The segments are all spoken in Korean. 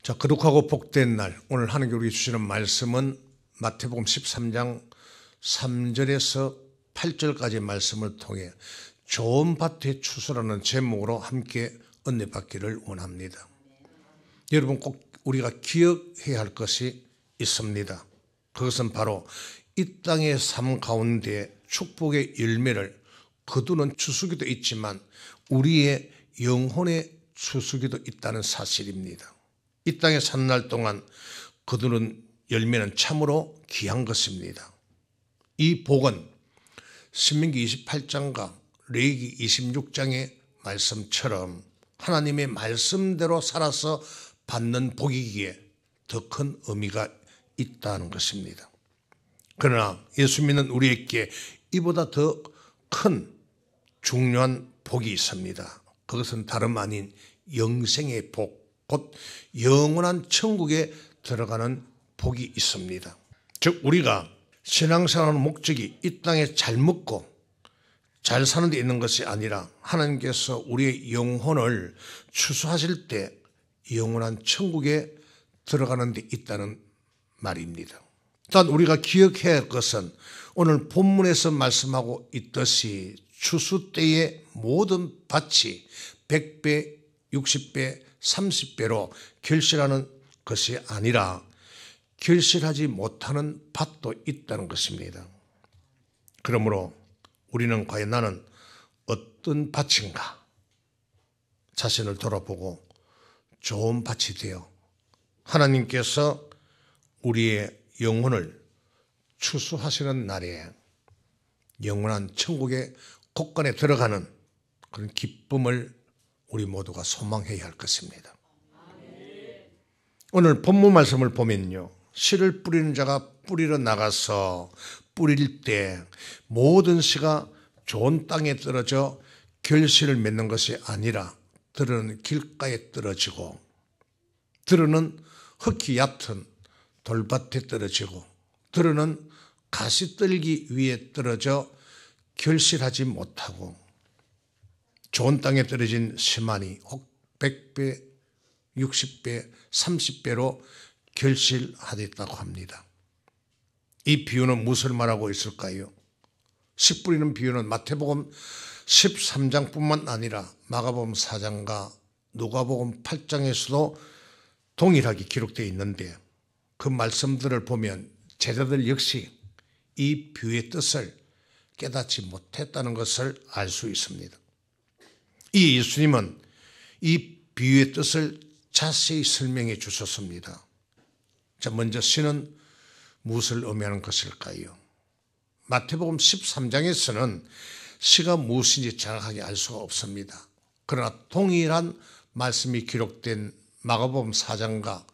자, 거룩하고 복된 날, 오늘 하나님께 우리에게 주시는 말씀은 마태복음 13장 3절에서 8절까지 말씀을 통해 좋은 밭의 추수라는 제목으로 함께 은혜 받기를 원합니다. 여러분, 꼭 우리가 기억해야 할 것이 있습니다. 그것은 바로 이 땅의 삶 가운데 축복의 열매를 거두는 추수기도 있지만 우리의 영혼의 추수기도 있다는 사실입니다. 이 땅에 사는 날 동안 거두는 열매는 참으로 귀한 것입니다. 이 복은 신명기 28장과 레위기 26장의 말씀처럼 하나님의 말씀대로 살아서 받는 복이기에 더 큰 의미가 있다는 것입니다. 그러나 예수 믿는 우리에게 이보다 더 큰 중요한 복이 있습니다. 그것은 다름 아닌 영생의 복, 곧 영원한 천국에 들어가는 복이 있습니다. 즉 우리가 신앙생활하는 목적이 이 땅에 잘 먹고 잘 사는 데 있는 것이 아니라 하나님께서 우리의 영혼을 추수하실 때 영원한 천국에 들어가는 데 있다는 말입니다. 일단 우리가 기억해야 할 것은 오늘 본문에서 말씀하고 있듯이 추수 때의 모든 밭이 100배, 60배, 30배로 결실하는 것이 아니라 결실하지 못하는 밭도 있다는 것입니다. 그러므로 우리는 과연 나는 어떤 밭인가 자신을 돌아보고 좋은 밭이 되어 하나님께서 우리의 영혼을 추수하시는 날에 영원한 천국의 곳간에 들어가는 그런 기쁨을 우리 모두가 소망해야 할 것입니다. 오늘 본문 말씀을 보면요, 씨를 뿌리는 자가 뿌리러 나가서 뿌릴 때 모든 씨가 좋은 땅에 떨어져 결실을 맺는 것이 아니라 들은 길가에 떨어지고 들은 흙이 얕은 돌밭에 떨어지고 들은 가시떨기 위에 떨어져 결실하지 못하고 좋은 땅에 떨어진 씨만이 혹 100배, 60배, 30배로 결실하였다고 합니다. 이 비유는 무엇을 말하고 있을까요? 씨 뿌리는 비유는 마태복음 13장뿐만 아니라 마가복음 4장과 누가복음 8장에서도 동일하게 기록되어 있는데 그 말씀들을 보면 제자들 역시 이 비유의 뜻을 깨닫지 못했다는 것을 알 수 있습니다. 이 예수님은 이 비유의 뜻을 자세히 설명해 주셨습니다. 자, 먼저 씨는 무엇을 의미하는 것일까요? 마태복음 13장에서는 씨가 무엇인지 정확하게 알 수가 없습니다. 그러나 동일한 말씀이 기록된 마가복음 4장과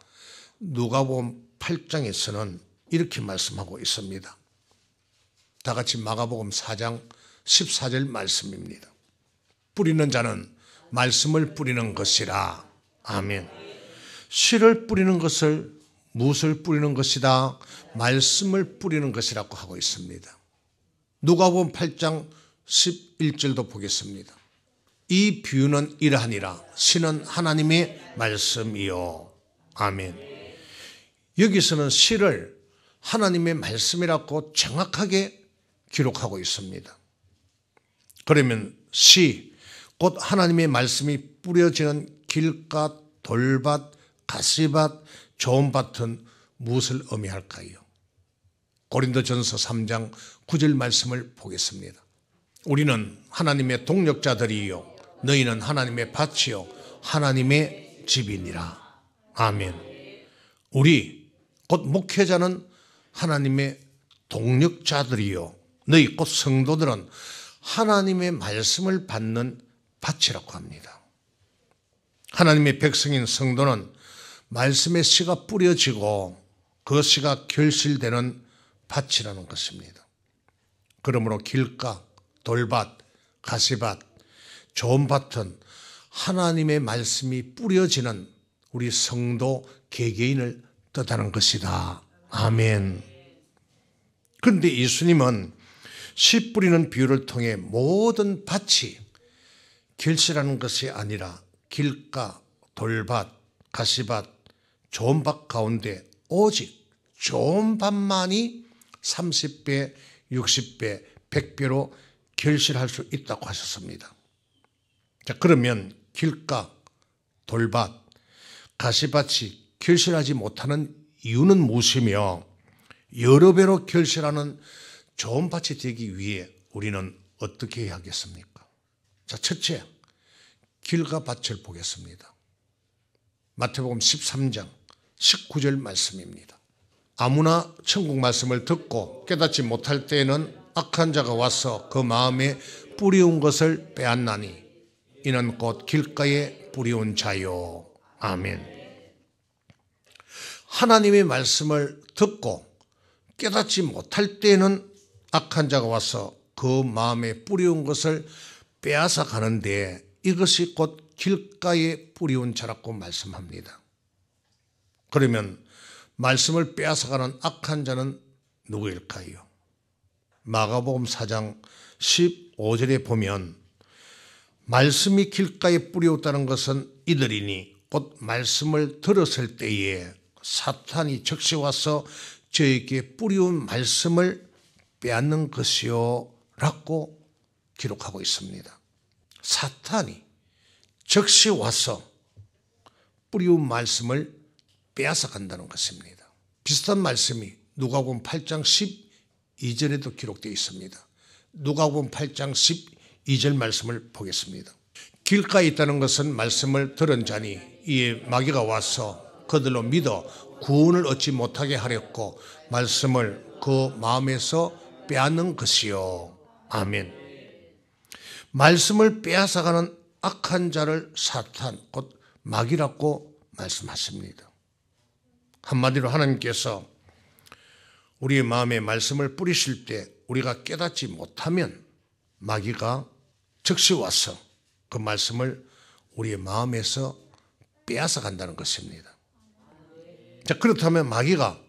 누가복음 8장에서는 이렇게 말씀하고 있습니다. 다 같이 마가복음 4장 14절 말씀입니다. 뿌리는 자는 말씀을 뿌리는 것이라. 아멘. 씨를 뿌리는 것을 무엇을 뿌리는 것이다? 말씀을 뿌리는 것이라고 하고 있습니다. 누가복음 8장 11절도 보겠습니다. 이 비유는 이러하니라. 씨는 하나님의 말씀이요. 아멘. 여기서는 씨를 하나님의 말씀이라고 정확하게 기록하고 있습니다. 그러면 씨, 곧 하나님의 말씀이 뿌려지는 길가, 돌밭, 가시밭, 좋은 밭은 무엇을 의미할까요? 고린도전서 3장 9절 말씀을 보겠습니다. 우리는 하나님의 동역자들이요 너희는 하나님의 밭이요 하나님의 집이니라. 아멘. 우리 곧 목회자는 하나님의 동역자들이요 너희 곧 성도들은 하나님의 말씀을 받는 밭이라고 합니다. 하나님의 백성인 성도는 말씀의 씨가 뿌려지고 그 씨가 결실되는 밭이라는 것입니다. 그러므로 길가, 돌밭, 가시밭, 좋은 밭은 하나님의 말씀이 뿌려지는 우리 성도 개개인을 뜻하는 것이다. 아멘. 그런데 예수님은 씨 뿌리는 비유를 통해 모든 밭이 결실하는 것이 아니라 길가, 돌밭, 가시밭, 좋은 밥 가운데 오직 좋은 밥만이 30배, 60배, 100배로 결실할 수 있다고 하셨습니다. 자, 그러면 길가, 돌밭, 가시밭이 결실하지 못하는 이유는 무엇이며 여러 배로 결실하는 좋은 밭이 되기 위해 우리는 어떻게 해야 하겠습니까? 자, 첫째, 길가 밭을 보겠습니다. 마태복음 13장 19절 말씀입니다. 아무나 천국 말씀을 듣고 깨닫지 못할 때에는 악한 자가 와서 그 마음에 뿌리운 것을 빼앗나니 이는 곧 길가에 뿌리운 자요. 아멘. 하나님의 말씀을 듣고 깨닫지 못할 때에는 악한 자가 와서 그 마음에 뿌리운 것을 빼앗아 가는데 이것이 곧 길가에 뿌리운 자라고 말씀합니다. 그러면 말씀을 빼앗아가는 악한 자는 누구일까요? 마가복음 4장 15절에 보면 말씀이 길가에 뿌리었다는 것은 이들이니 곧 말씀을 들었을 때에 사탄이 즉시 와서 저에게 뿌리온 말씀을 빼앗는 것이요 라고 기록하고 있습니다. 사탄이 즉시 와서 뿌리온 말씀을 빼앗아 간다는 것입니다. 비슷한 말씀이 누가복음 8장 12절에도 기록되어 있습니다. 누가복음 8장 12절 말씀을 보겠습니다. 길가에 있다는 것은 말씀을 들은 자니 이에 마귀가 와서 그들로 믿어 구원을 얻지 못하게 하렸고 말씀을 그 마음에서 빼앗는 것이요. 아멘. 말씀을 빼앗아가는 악한 자를 사탄 곧 마귀라고 말씀하십니다. 한마디로 하나님께서 우리의 마음에 말씀을 뿌리실 때 우리가 깨닫지 못하면 마귀가 즉시 와서 그 말씀을 우리의 마음에서 빼앗아 간다는 것입니다. 자, 그렇다면 마귀가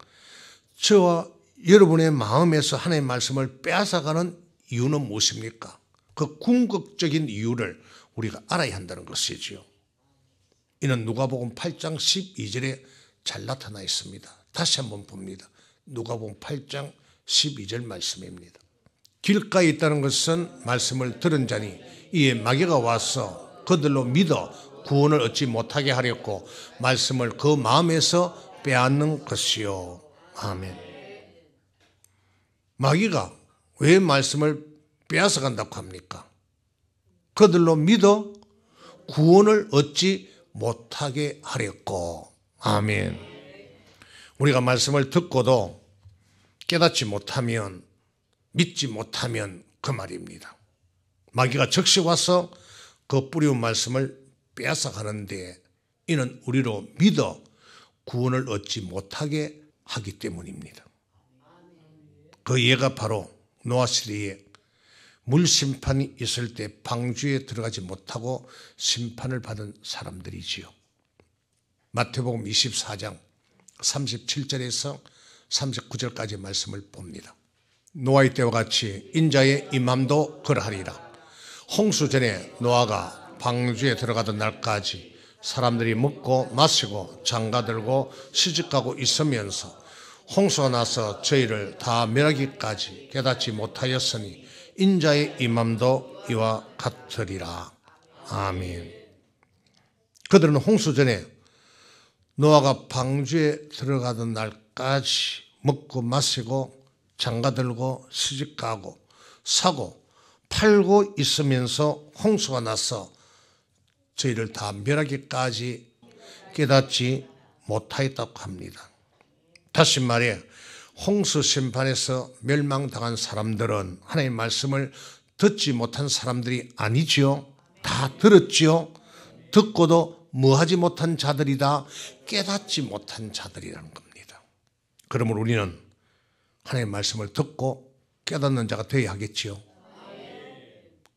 저와 여러분의 마음에서 하나님의 말씀을 빼앗아가는 이유는 무엇입니까? 그 궁극적인 이유를 우리가 알아야 한다는 것이지요. 이는 누가복음 8장 12절에 잘 나타나 있습니다. 다시 한번 봅니다. 누가복음 8장 12절 말씀입니다. 길가에 있다는 것은 말씀을 들은 자니 이에 마귀가 와서 그들로 믿어 구원을 얻지 못하게 하렸고 말씀을 그 마음에서 빼앗는 것이요. 아멘. 마귀가 왜 말씀을 빼앗아 간다고 합니까? 그들로 믿어 구원을 얻지 못하게 하렸고. 아멘. 우리가 말씀을 듣고도 깨닫지 못하면, 믿지 못하면 그 말입니다. 마귀가 즉시 와서 그 뿌리운 말씀을 빼앗아 가는데 이는 우리로 믿어 구원을 얻지 못하게 하기 때문입니다. 그 예가 바로 노아 시대에 물 심판이 있을 때 방주에 들어가지 못하고 심판을 받은 사람들이지요. 마태복음 24장 37절에서 39절까지 말씀을 봅니다. 노아의 때와 같이 인자의 임함도 그러하리라. 홍수 전에 노아가 방주에 들어가던 날까지 사람들이 먹고 마시고 장가들고 시집가고 있으면서 홍수가 나서 저희를 다 멸하기까지 깨닫지 못하였으니 인자의 임함도 이와 같으리라. 아멘. 그들은 홍수 전에 노아가 방주에 들어가던 날까지 먹고 마시고 장가들고 시집가고 사고 팔고 있으면서 홍수가 나서 저희를 다 멸하기까지 깨닫지 못하였다고 합니다. 다시 말해 홍수 심판에서 멸망당한 사람들은 하나님의 말씀을 듣지 못한 사람들이 아니지요. 다 들었지요. 듣고도 뭐하지 못한 자들이다. 깨닫지 못한 자들이라는 겁니다. 그러므로 우리는 하나님의 말씀을 듣고 깨닫는 자가 되어야 하겠지요.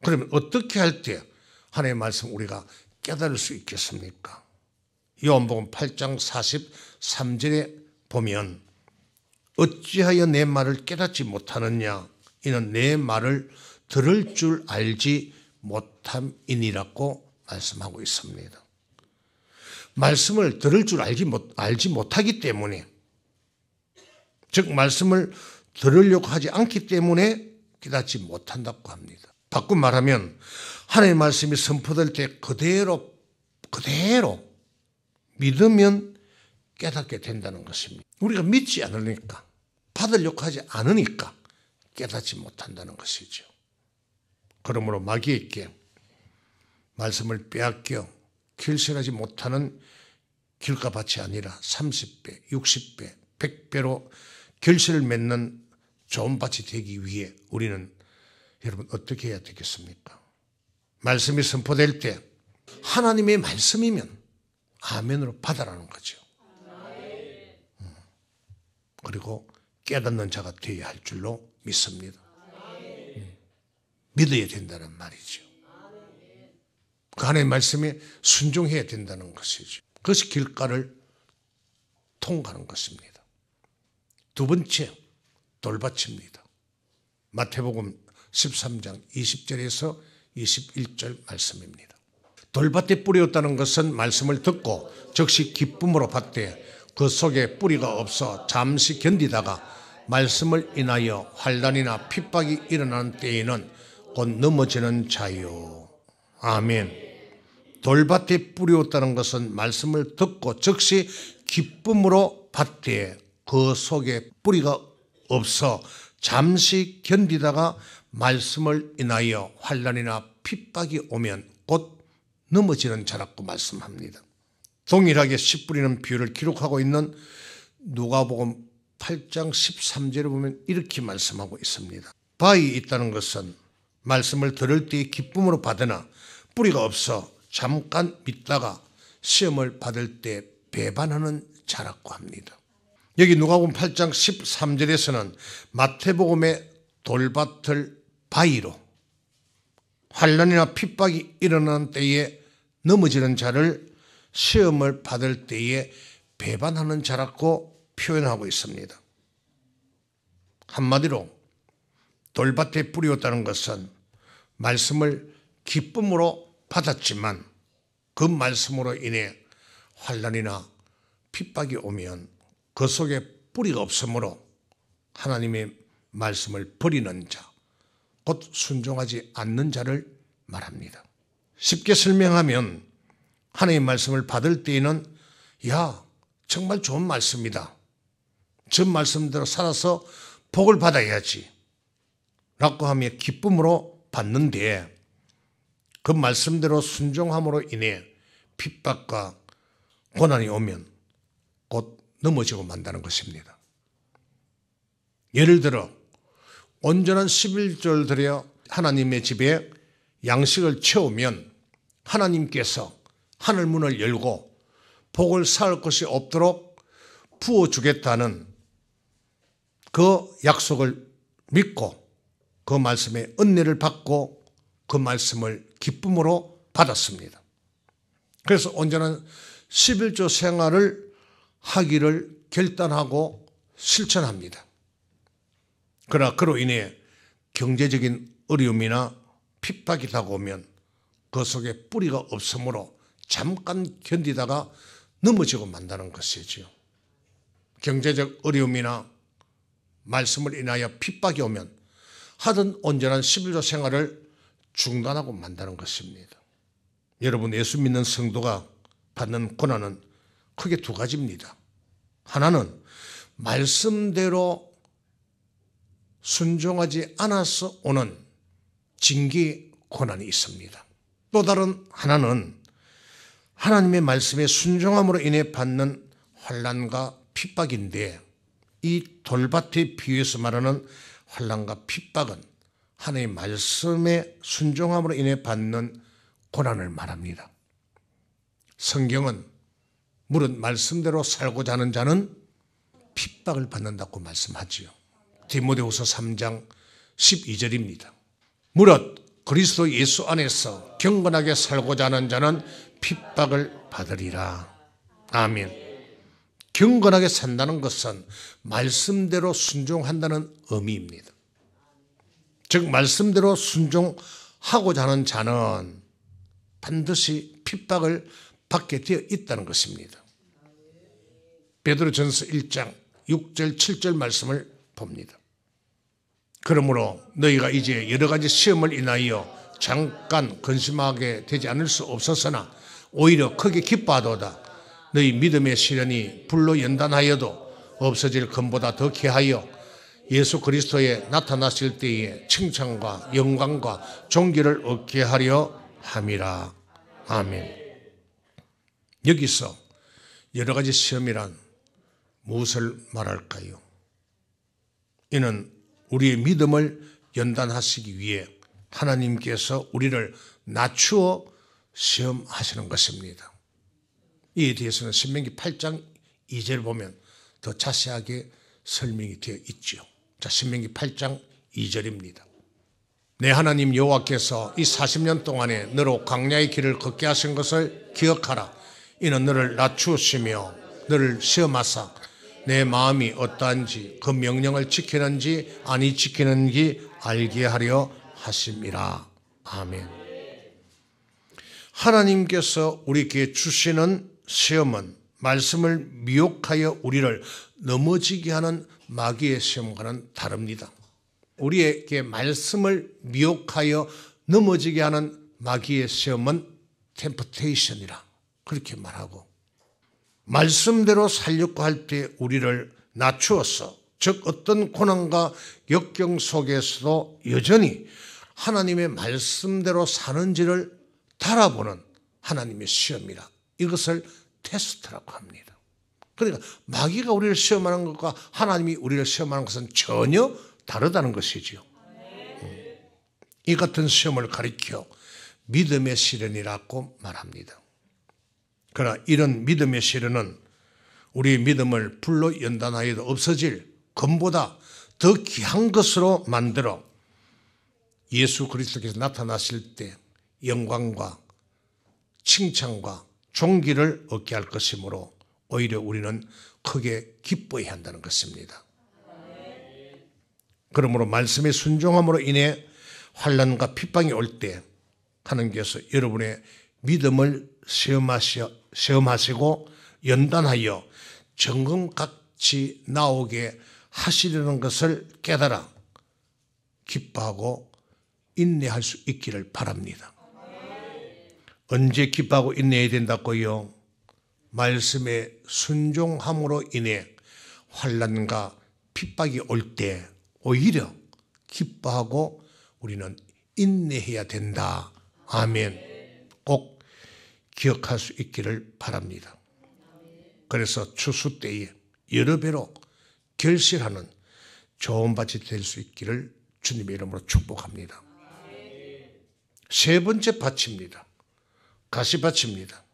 그러면 어떻게 할 때 하나님의 말씀 우리가 깨달을 수 있겠습니까? 요한복음 8장 43절에 보면 어찌하여 내 말을 깨닫지 못하느냐 이는 내 말을 들을 줄 알지 못함이니라고 말씀하고 있습니다. 말씀을 들을 줄 알지 못하기 때문에, 즉 말씀을 들으려고 하지 않기 때문에 깨닫지 못한다고 합니다. 바꾼 말하면 하나님의 말씀이 선포될 때 그대로 믿으면 깨닫게 된다는 것입니다. 우리가 믿지 않으니까, 받으려고 하지 않으니까 깨닫지 못한다는 것이죠. 그러므로 마귀에게 말씀을 빼앗겨 결실하지 못하는 길가밭이 아니라 30배, 60배, 100배로 결실을 맺는 좋은 밭이 되기 위해 우리는 여러분 어떻게 해야 되겠습니까? 말씀이 선포될 때 하나님의 말씀이면 아멘으로 받아라는 거죠. 그리고 깨닫는 자가 되어야 할 줄로 믿습니다. 믿어야 된다는 말이죠. 그 하나님의 말씀에 순종해야 된다는 것이죠. 그것이 길가를 통과하는 것입니다. 두 번째, 돌밭입니다. 마태복음 13장 20절에서 21절 말씀입니다. 돌밭에 뿌리였다는 것은 말씀을 듣고 즉시 기쁨으로 받되 그 속에 뿌리가 없어 잠시 견디다가 말씀을 인하여 환난이나 핍박이 일어나는 때에는 곧 넘어지는 자요. 아멘. 돌밭에 뿌리었다는 것은 말씀을 듣고 즉시 기쁨으로 받되 그 속에 뿌리가 없어 잠시 견디다가 말씀을 인하여 환난이나 핍박이 오면 곧 넘어지는 자라고 말씀합니다. 동일하게 씨 뿌리는 비유를 기록하고 있는 누가복음 8장 13절에 보면 이렇게 말씀하고 있습니다. 바위 있다는 것은 말씀을 들을 때 기쁨으로 받으나 뿌리가 없어 잠깐 믿다가 시험을 받을 때 배반하는 자라고 합니다. 여기 누가복음 8장 13절에서는 마태복음의 돌밭을 바위로 환난이나 핍박이 일어나는 때에 넘어지는 자를 시험을 받을 때에 배반하는 자라고 표현하고 있습니다. 한마디로 돌밭에 뿌리었다는 것은 말씀을 기쁨으로 받았지만 그 말씀으로 인해 환난이나 핍박이 오면 그 속에 뿌리가 없으므로 하나님의 말씀을 버리는 자, 곧 순종하지 않는 자를 말합니다. 쉽게 설명하면 하나님의 말씀을 받을 때에는 야, 정말 좋은 말씀이다. 저 말씀대로 살아서 복을 받아야지 라고 하며 기쁨으로 받는데 그 말씀대로 순종함으로 인해 핍박과 고난이 오면 곧 넘어지고 만다는 것입니다. 예를 들어 온전한 11조를 드려 하나님의 집에 양식을 채우면 하나님께서 하늘 문을 열고 복을 쌓을 것이 없도록 부어주겠다는 그 약속을 믿고 그 말씀에 은혜를 받고 그 말씀을 기쁨으로 받았습니다. 그래서 온전한 11조 생활을 하기를 결단하고 실천합니다. 그러나 그로 인해 경제적인 어려움이나 핍박이 다가오면 그 속에 뿌리가 없으므로 잠깐 견디다가 넘어지고 만다는 것이지요. 경제적 어려움이나 말씀을 인하여 핍박이 오면 하던 온전한 11조 생활을 중단하고 만다는 것입니다. 여러분, 예수 믿는 성도가 받는 고난은 크게 두 가지입니다. 하나는 말씀대로 순종하지 않아서 오는 징계 고난이 있습니다. 또 다른 하나는 하나님의 말씀에 순종함으로 인해 받는 환난과 핍박인데 이 돌밭에 비유해서 말하는 환난과 핍박은 하나님의 말씀에 순종함으로 인해 받는 고난을 말합니다. 성경은 무릇 말씀대로 살고자 하는 자는 핍박을 받는다고 말씀하지요. 디모데후서 3장 12절입니다. 무릇 그리스도 예수 안에서 경건하게 살고자 하는 자는 핍박을 받으리라. 아멘. 경건하게 산다는 것은 말씀대로 순종한다는 의미입니다. 즉 말씀대로 순종하고자 하는 자는 반드시 핍박을 받게 되어 있다는 것입니다. 베드로전서 1장 6절 7절 말씀을 봅니다. 그러므로 너희가 이제 여러 가지 시험을 인하여 잠깐 근심하게 되지 않을 수 없었으나 오히려 크게 기뻐하도다. 너희 믿음의 시련이 불로 연단하여도 없어질 금보다 더 귀하여 예수 그리스도에 나타나실 때에 칭찬과 영광과 존귀를 얻게 하려 함이라. 아멘. 여기서 여러 가지 시험이란 무엇을 말할까요? 이는 우리의 믿음을 연단하시기 위해 하나님께서 우리를 낮추어 시험하시는 것입니다. 이에 대해서는 신명기 8장 2절 보면 더 자세하게 설명이 되어 있죠. 자, 신명기 8장 2절입니다. 내 하나님 여호와께서 이 40년 동안에 너로 광야의 길을 걷게 하신 것을 기억하라. 이는 너를 낮추시며 너를 시험하사 내 마음이 어떠한지 그 명령을 지키는지 아니 지키는지 알게 하려 하심이라. 아멘. 하나님께서 우리에게 주시는 시험은 말씀을 미혹하여 우리를 넘어지게 하는 마귀의 시험과는 다릅니다. 우리에게 말씀을 미혹하여 넘어지게 하는 마귀의 시험은 템프테이션이라 그렇게 말하고, 말씀대로 살려고 할 때 우리를 낮추어서, 즉 어떤 고난과 역경 속에서도 여전히 하나님의 말씀대로 사는지를 달아보는 하나님의 시험이라, 이것을 테스트라고 합니다. 그러니까 마귀가 우리를 시험하는 것과 하나님이 우리를 시험하는 것은 전혀 다르다는 것이지요. 이 같은 시험을 가리켜 믿음의 시련이라고 말합니다. 그러나 이런 믿음의 시련은 우리의 믿음을 불로 연단하여도 없어질 금보다 더 귀한 것으로 만들어 예수 그리스도께서 나타나실 때 영광과 칭찬과 존귀를 얻게 할 것이므로 오히려 우리는 크게 기뻐해야 한다는 것입니다. 그러므로 말씀의 순종함으로 인해 환난과 핍박이 올 때 하나님께서 여러분의 믿음을 시험하시고 연단하여 정금같이 나오게 하시려는 것을 깨달아 기뻐하고 인내할 수 있기를 바랍니다. 언제 기뻐하고 인내해야 된다고요? 말씀에 순종함으로 인해 환난과 핍박이 올 때 오히려 기뻐하고 우리는 인내해야 된다. 아멘. 꼭 기억할 수 있기를 바랍니다. 그래서 추수 때에 여러 배로 결실하는 좋은 밭이 될 수 있기를 주님의 이름으로 축복합니다. 세 번째 밭입니다. 가시밭입니다.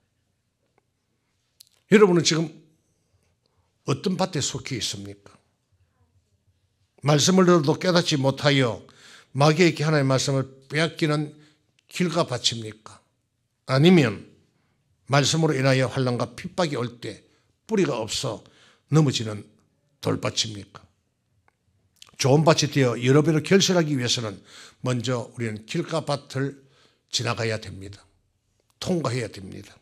여러분은 지금 어떤 밭에 속해 있습니까? 말씀을 들어도 깨닫지 못하여 마귀에게 하나님의 말씀을 빼앗기는 길가 밭입니까? 아니면 말씀으로 인하여 환난과 핍박이 올 때 뿌리가 없어 넘어지는 돌밭입니까? 좋은 밭이 되어 여러 배로 결실하기 위해서는 먼저 우리는 길가밭을 지나가야 됩니다. 통과해야 됩니다.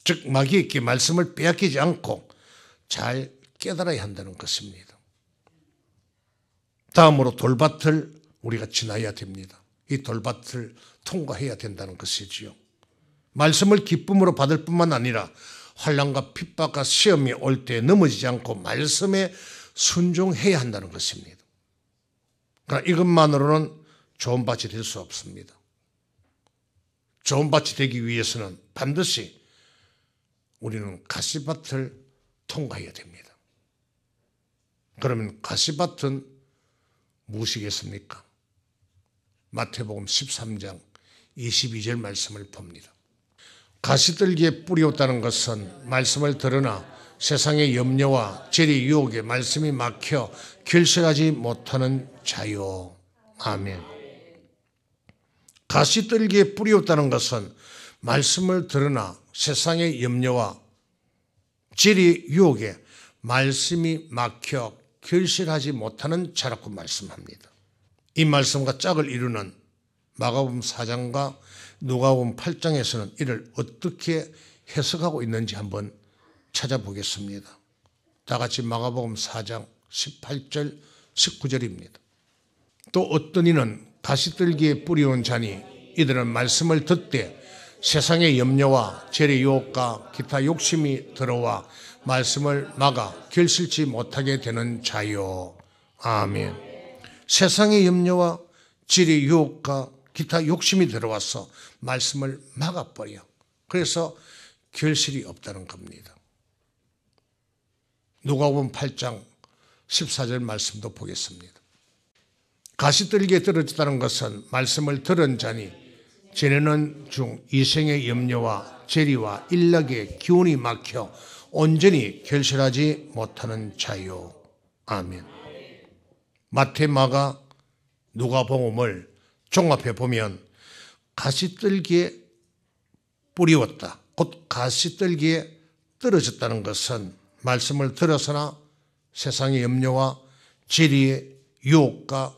즉 마귀에게 말씀을 빼앗기지 않고 잘 깨달아야 한다는 것입니다. 다음으로 돌밭을 우리가 지나야 됩니다. 이 돌밭을 통과해야 된다는 것이지요. 말씀을 기쁨으로 받을 뿐만 아니라 환난과 핍박과 시험이 올 때 넘어지지 않고 말씀에 순종해야 한다는 것입니다. 그러나 이것만으로는 좋은 밭이 될 수 없습니다. 좋은 밭이 되기 위해서는 반드시 우리는 가시밭을 통과해야 됩니다. 그러면 가시밭은 무엇이겠습니까? 마태복음 13장 22절 말씀을 봅니다. 가시들기에 뿌리 없다는 것은 말씀을 들으나 세상의 염려와 재리 유혹에 말씀이 막혀 결실하지 못하는 자요. 아멘. 가시들기에 뿌리 없다는 것은 말씀을 들으나 세상의 염려와 재리 유혹에 말씀이 막혀 결실하지 못하는 자라고 말씀합니다. 이 말씀과 짝을 이루는 마가복음 4장과 누가복음 8장에서는 이를 어떻게 해석하고 있는지 한번 찾아보겠습니다. 다 같이 마가복음 4장 18절 19절입니다. 또 어떤 이는 가시떨기에 뿌리온 자니 이들은 말씀을 듣되 세상의 염려와 재리 유혹과 기타 욕심이 들어와 말씀을 막아 결실치 못하게 되는 자요. 아멘. 세상의 염려와 재리 유혹과 기타 욕심이 들어와서 말씀을 막아버려. 그래서 결실이 없다는 겁니다. 누가복음 8장 14절 말씀도 보겠습니다. 가시떨기에 떨어졌다는 것은 말씀을 들은 자니 지내는 중 이생의 염려와 재리와 일락의 기운이 막혀 온전히 결실하지 못하는 자요. 아멘. 마태, 마가, 누가복음을 종합해 보면 가시떨기에 뿌리웠다, 곧 가시떨기에 떨어졌다는 것은 말씀을 들어서나 세상의 염려와 재리의 유혹과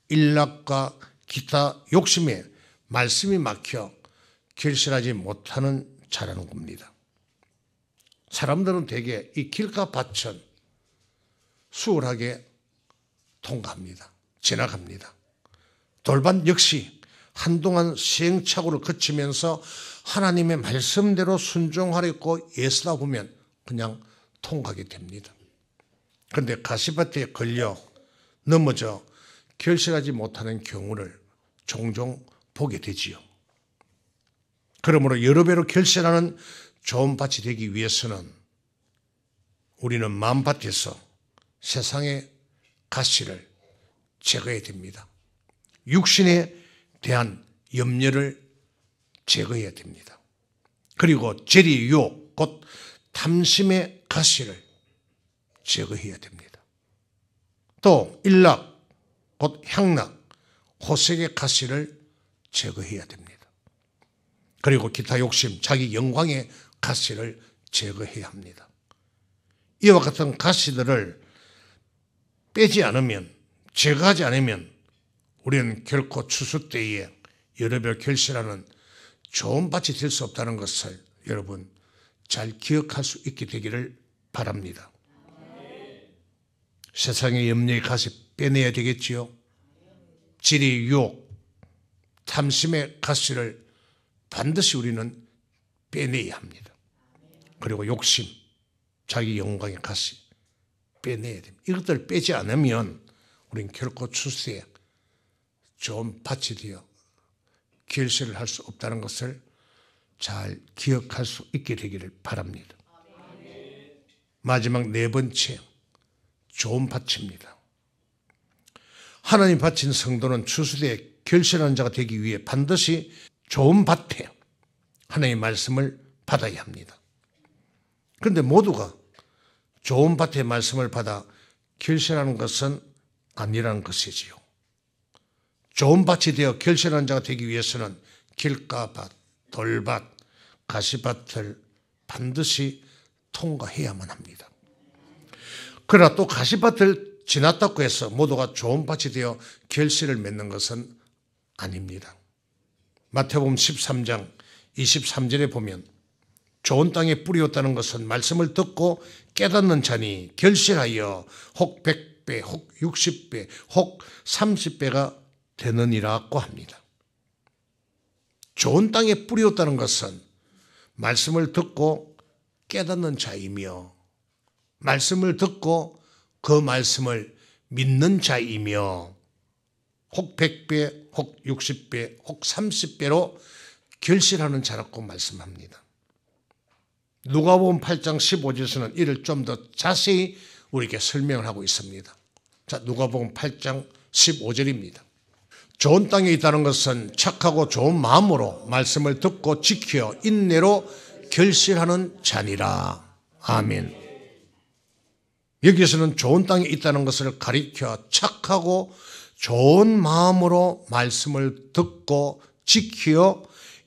일락과 기타 욕심에 말씀이 막혀 결실하지 못하는 자라는 겁니다. 사람들은 대개 이 길가 밭은 수월하게 통과합니다. 지나갑니다. 돌밭 역시 한동안 시행착오를 거치면서 하나님의 말씀대로 순종하려고 애쓰다 보면 그냥 통과하게 됩니다. 그런데 가시밭에 걸려 넘어져 결실하지 못하는 경우를 종종 보게 되지요. 그러므로 여러 배로 결실하는 좋은 밭이 되기 위해서는 우리는 마음밭에서 세상의 가시를 제거해야 됩니다. 육신에 대한 염려를 제거해야 됩니다. 그리고 재리 유혹, 곧 탐심의 가시를 제거해야 됩니다. 또 일락, 곧 향락, 호색의 가시를 제거해야 됩니다. 그리고 기타 욕심, 자기 영광의 가시를 제거해야 합니다. 이와 같은 가시들을 빼지 않으면, 제거하지 않으면 우리는 결코 추수 때에 여러 배 결실하는 좋은 밭이 될 수 없다는 것을 여러분 잘 기억할 수 있게 되기를 바랍니다. 세상의 염려의 가시 빼내야 되겠지요. 지리 유혹, 탐심의 가시를 반드시 우리는 빼내야 합니다. 그리고 욕심, 자기 영광의 가시 빼내야 됩니다. 이것들을 빼지 않으면 우리는 결코 추수에 좋은 밭이 되어 결실을 할 수 없다는 것을 잘 기억할 수 있게 되기를 바랍니다. 마지막 네 번째, 좋은 밭입니다. 하나님 바친 성도는 추수에 결실하는 자가 되기 위해 반드시 좋은 밭에 하나님의 말씀을 받아야 합니다. 그런데 모두가 좋은 밭의 말씀을 받아 결실하는 것은 아니라는 것이지요. 좋은 밭이 되어 결실하는 자가 되기 위해서는 길가밭, 돌밭, 가시밭을 반드시 통과해야만 합니다. 그러나 또 가시밭을 지났다고 해서 모두가 좋은 밭이 되어 결실을 맺는 것은 아닙니다. 마태복음 13장 23절에 보면 좋은 땅에 뿌리었다는 것은 말씀을 듣고 깨닫는 자니 결실하여 혹 100배, 혹 60배, 혹 30배가 되느니라고 합니다. 좋은 땅에 뿌리었다는 것은 말씀을 듣고 깨닫는 자이며 말씀을 듣고 그 말씀을 믿는 자이며 혹 100배, 혹 60배, 혹 30배로 결실하는 자라고 말씀합니다. 누가복음 8장 15절에서는 이를 좀 더 자세히 우리에게 설명을 하고 있습니다. 자, 누가복음 8장 15절입니다. 좋은 땅에 있다는 것은 착하고 좋은 마음으로 말씀을 듣고 지켜 인내로 결실하는 자니라. 아멘. 여기서는 좋은 땅에 있다는 것을 가리켜 착하고 좋은 마음으로 말씀을 듣고 지켜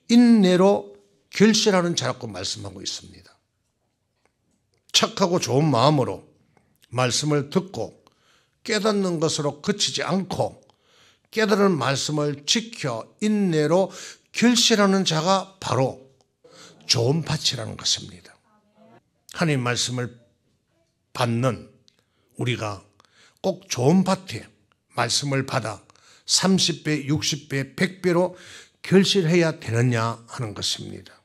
인내로 결실하는 자라고 말씀하고 있습니다. 착하고 좋은 마음으로 말씀을 듣고 깨닫는 것으로 그치지 않고 깨달은 말씀을 지켜 인내로 결실하는 자가 바로 좋은 밭이라는 것입니다. 하나님 말씀을 받는 우리가 꼭 좋은 밭에 말씀을 받아 30배, 60배, 100배로 결실해야 되느냐 하는 것입니다.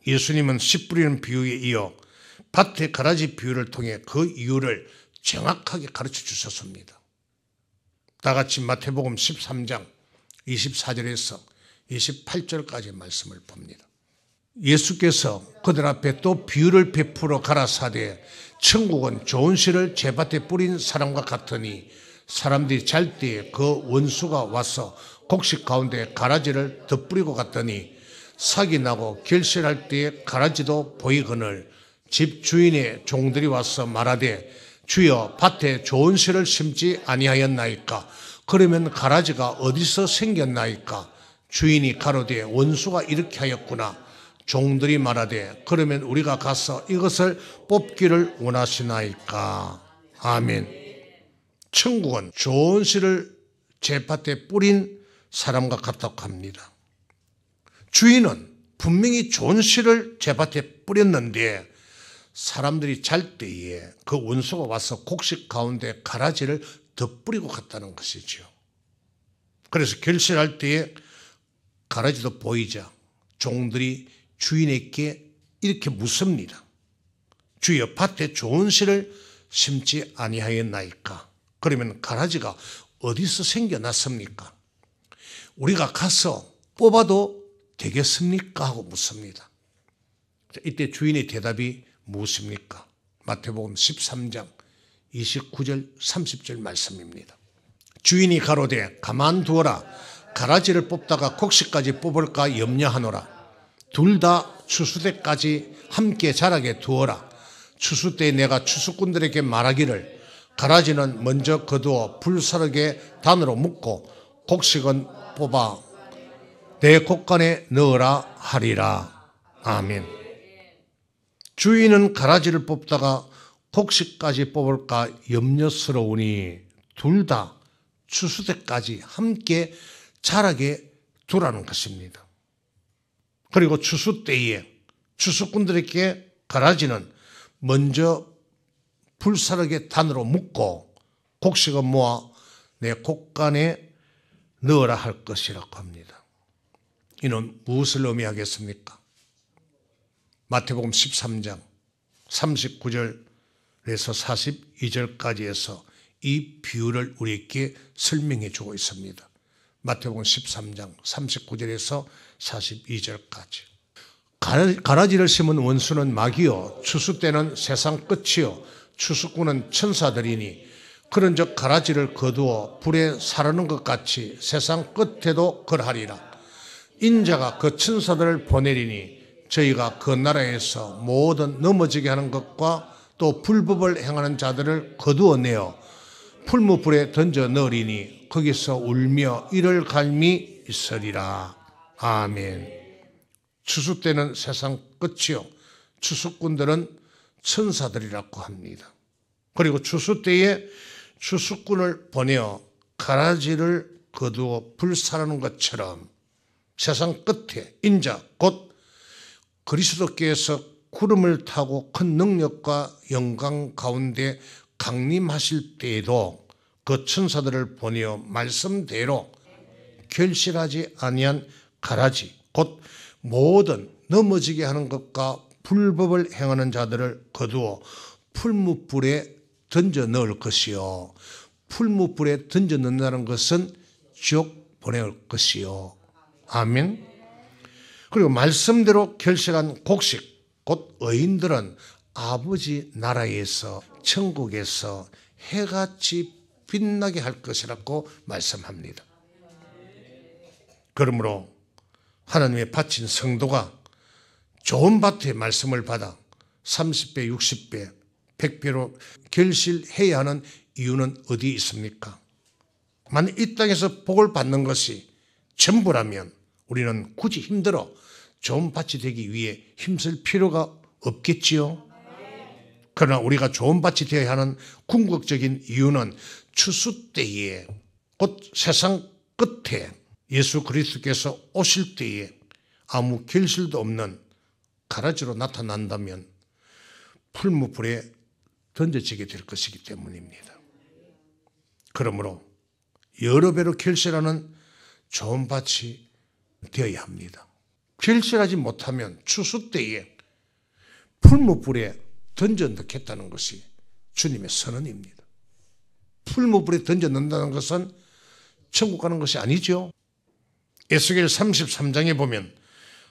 예수님은 씨 뿌리는 비유에 이어 밭의 가라지 비유를 통해 그 이유를 정확하게 가르쳐 주셨습니다. 다같이 마태복음 13장 24절에서 28절까지 말씀을 봅니다. 예수께서 그들 앞에 또 비유를 베풀어 가라사대 천국은 좋은 씨를 제 밭에 뿌린 사람과 같으니 사람들이 잘 때에 그 원수가 와서 곡식 가운데 가라지를 덧뿌리고 갔더니 삭이 나고 결실할 때에 가라지도 보이거늘 집 주인의 종들이 와서 말하되 주여 밭에 좋은 씨를 심지 아니하였나이까? 그러면 가라지가 어디서 생겼나이까? 주인이 가로되 원수가 이렇게 하였구나. 종들이 말하되 그러면 우리가 가서 이것을 뽑기를 원하시나이까? 아멘. 천국은 좋은 씨를 제 밭에 뿌린 사람과 같다고 합니다. 주인은 분명히 좋은 씨를 제 밭에 뿌렸는데 사람들이 잘 때에 그 원수가 와서 곡식 가운데 가라지를 덧뿌리고 갔다는 것이죠. 그래서 결실할 때에 가라지도 보이자 종들이 주인에게 이렇게 묻습니다. 주여 밭에 좋은 씨를 심지 아니하였나이까? 그러면 가라지가 어디서 생겨났습니까? 우리가 가서 뽑아도 되겠습니까? 하고 묻습니다. 이때 주인의 대답이 무엇입니까? 마태복음 13장 29절 30절 말씀입니다. 주인이 가로되 가만두어라. 가라지를 뽑다가 곡식까지 뽑을까 염려하노라. 둘 다 추수 때까지 함께 자라게 두어라. 추수 때 내가 추수꾼들에게 말하기를 가라지는 먼저 거두어 불사르게 단으로 묶고 곡식은 뽑아 내 곡간에 넣으라 하리라. 아멘. 주인은 가라지를 뽑다가 곡식까지 뽑을까 염려스러우니 둘 다 추수 때까지 함께 자라게 두라는 것입니다. 그리고 추수 때에 추수꾼들에게 가라지는 먼저 불사르게 단으로 묶고 곡식은 모아 내 곡간에 넣으라 할 것이라고 합니다. 이는 무엇을 의미하겠습니까? 마태복음 13장 39절에서 42절까지 해서 이 비유를 우리에게 설명해 주고 있습니다. 마태복음 13장 39절에서 42절까지. 가라지를 심은 원수는 마귀요 추수 때는 세상 끝이요 추수꾼은 천사들이니 그런즉 가라지를 거두어 불에 사르는 것 같이 세상 끝에도 그러하리라. 인자가 그 천사들을 보내리니 저희가 그 나라에서 모든 넘어지게 하는 것과 또 불법을 행하는 자들을 거두어내어 풀무불에 던져 넣으리니 거기서 울며 이를 갈미 있으리라. 아멘. 추수 때는 세상 끝이요 추수꾼들은 천사들이라고 합니다. 그리고 추수 때에 추수꾼을 보내어 가라지를 거두어 불사르는 것처럼 세상 끝에 인자 곧 그리스도께서 구름을 타고 큰 능력과 영광 가운데 강림하실 때에도 그 천사들을 보내어 말씀대로 결실하지 아니한 가라지 곧 모든 넘어지게 하는 것과 불법을 행하는 자들을 거두어 풀무불에 던져 넣을 것이요 풀무불에 던져 넣는다는 것은 지옥 보낼 것이요. 아멘. 그리고 말씀대로 결실한 곡식 곧 의인들은 아버지 나라에서 천국에서 해같이 빛나게 할 것이라고 말씀합니다. 그러므로 하나님의 바친 성도가 좋은 밭의 말씀을 받아 30배, 60배, 100배로 결실해야 하는 이유는 어디에 있습니까? 만약 이 땅에서 복을 받는 것이 전부라면 우리는 굳이 힘들어 좋은 밭이 되기 위해 힘쓸 필요가 없겠지요. 그러나 우리가 좋은 밭이 되어야 하는 궁극적인 이유는 추수 때에 곧 세상 끝에 예수 그리스도께서 오실 때에 아무 결실도 없는 가라지로 나타난다면 풀무불에 던져지게 될 것이기 때문입니다. 그러므로 여러 배로 결실하는 좋은 밭이 되어야 합니다. 결실하지 못하면 추수 때에 풀무불에 던져 넣겠다는 것이 주님의 선언입니다. 풀무불에 던져 넣는다는 것은 천국 가는 것이 아니죠. 에스겔 33장에 보면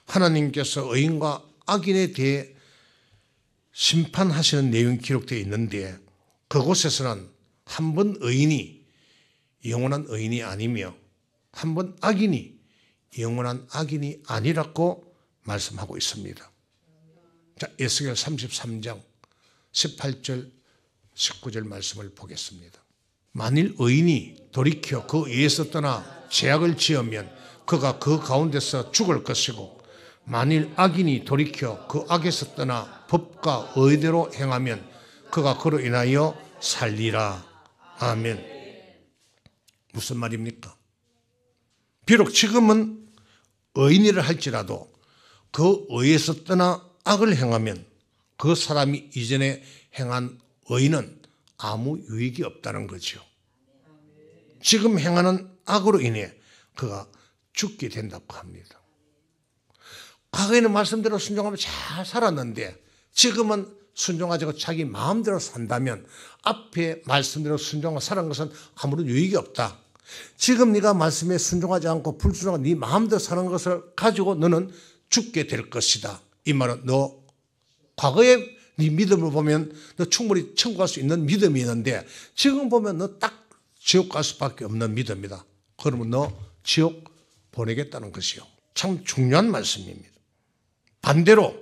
하나님께서 의인과 악인에 대해 심판하시는 내용이 기록되어 있는데 그곳에서는 한 번 의인이 영원한 의인이 아니며 한 번 악인이 영원한 악인이 아니라고 말씀하고 있습니다. 자, 에스겔 33장 18절 19절 말씀을 보겠습니다. 만일 의인이 돌이켜 그 의에서 떠나 죄악을 지으면 그가 그 가운데서 죽을 것이고 만일 악인이 돌이켜 그 악에서 떠나 법과 의대로 행하면 그가 그로 인하여 살리라. 아멘. 무슨 말입니까? 비록 지금은 의인이라 할지라도 그 의에서 떠나 악을 행하면 그 사람이 이전에 행한 의는 아무 유익이 없다는 거죠. 지금 행하는 악으로 인해 그가 죽게 된다고 합니다. 과거에는 말씀대로 순종하면 잘 살았는데 지금은 순종하지 않고 자기 마음대로 산다면 앞에 말씀대로 순종하고 살은 것은 아무런 유익이 없다. 지금 네가 말씀에 순종하지 않고 불순종하고 네 마음대로 사는 것을 가지고 너는 죽게 될 것이다. 이 말은 너 과거에 네 믿음을 보면 너 충분히 천국 갈 수 있는 믿음이 있는데 지금 보면 너 딱 지옥 갈 수밖에 없는 믿음이다. 그러면 너 지옥 보내겠다는 것이요. 참 중요한 말씀입니다. 반대로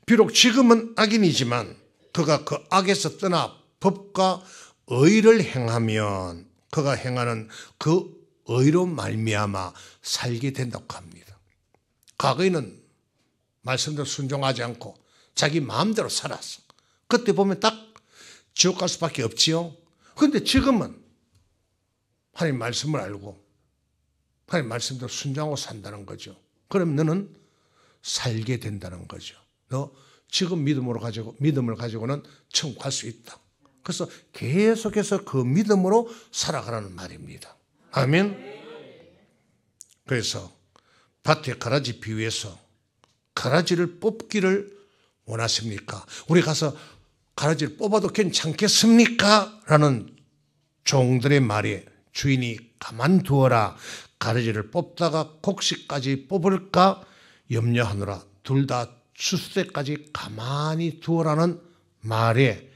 비록 지금은 악인이지만 그가 그 악에서 떠나 법과 의를 행하면 그가 행하는 그 의로 말미암아 살게 된다고 합니다. 과거에는 말씀대로 순종하지 않고 자기 마음대로 살았어. 그때 보면 딱 지옥 갈 수밖에 없지요. 그런데 지금은 하나님 말씀을 알고 하나님 말씀대로 순종하고 산다는 거죠. 그럼 너는 살게 된다는 거죠. 너 지금 믿음을 가지고는 천국 갈 수 있다. 그래서 계속해서 그 믿음으로 살아가라는 말입니다. 아멘. 그래서 밭에 가라지 비유해서 가라지를 뽑기를 원하십니까? 우리 가서 가라지를 뽑아도 괜찮겠습니까? 라는 종들의 말에 주인이 가만두어라. 가라지를 뽑다가 곡식까지 뽑을까 염려하노라. 둘 다 추수 때까지 가만히 두어라는 말의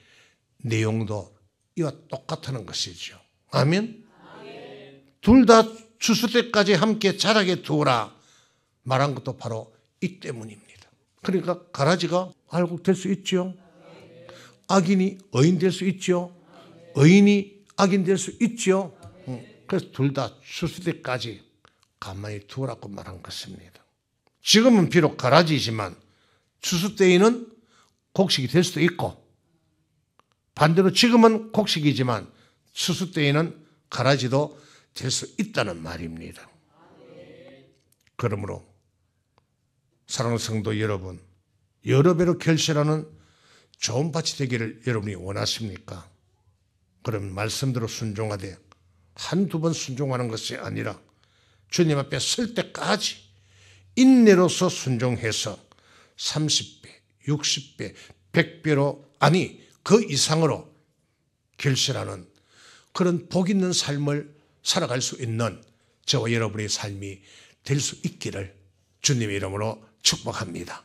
내용도 이와 똑같다는 것이죠. 아멘? 둘 다 추수 때까지 함께 자라게 두어라 말한 것도 바로 이 때문입니다. 그러니까 가라지가 알곡 될 수 있죠. 악인이 의인 될 수 있죠. 의인이 악인 될 수 있죠. 그래서 둘 다 추수 때까지 가만히 두어라고 말한 것입니다. 지금은 비록 가라지이지만 추수 때에는 곡식이 될 수도 있고 반대로 지금은 곡식이지만 추수 때에는 가라지도 될 수 있다는 말입니다. 그러므로 사랑하는 성도 여러분, 여러 배로 결실하는 좋은 밭이 되기를 여러분이 원하십니까? 그럼 말씀대로 순종하되 한두 번 순종하는 것이 아니라 주님 앞에 설 때까지 인내로서 순종해서 30배, 60배, 100배로 아니 그 이상으로 결실하는 그런 복 있는 삶을 살아갈 수 있는 저와 여러분의 삶이 될 수 있기를 주님의 이름으로 축복합니다.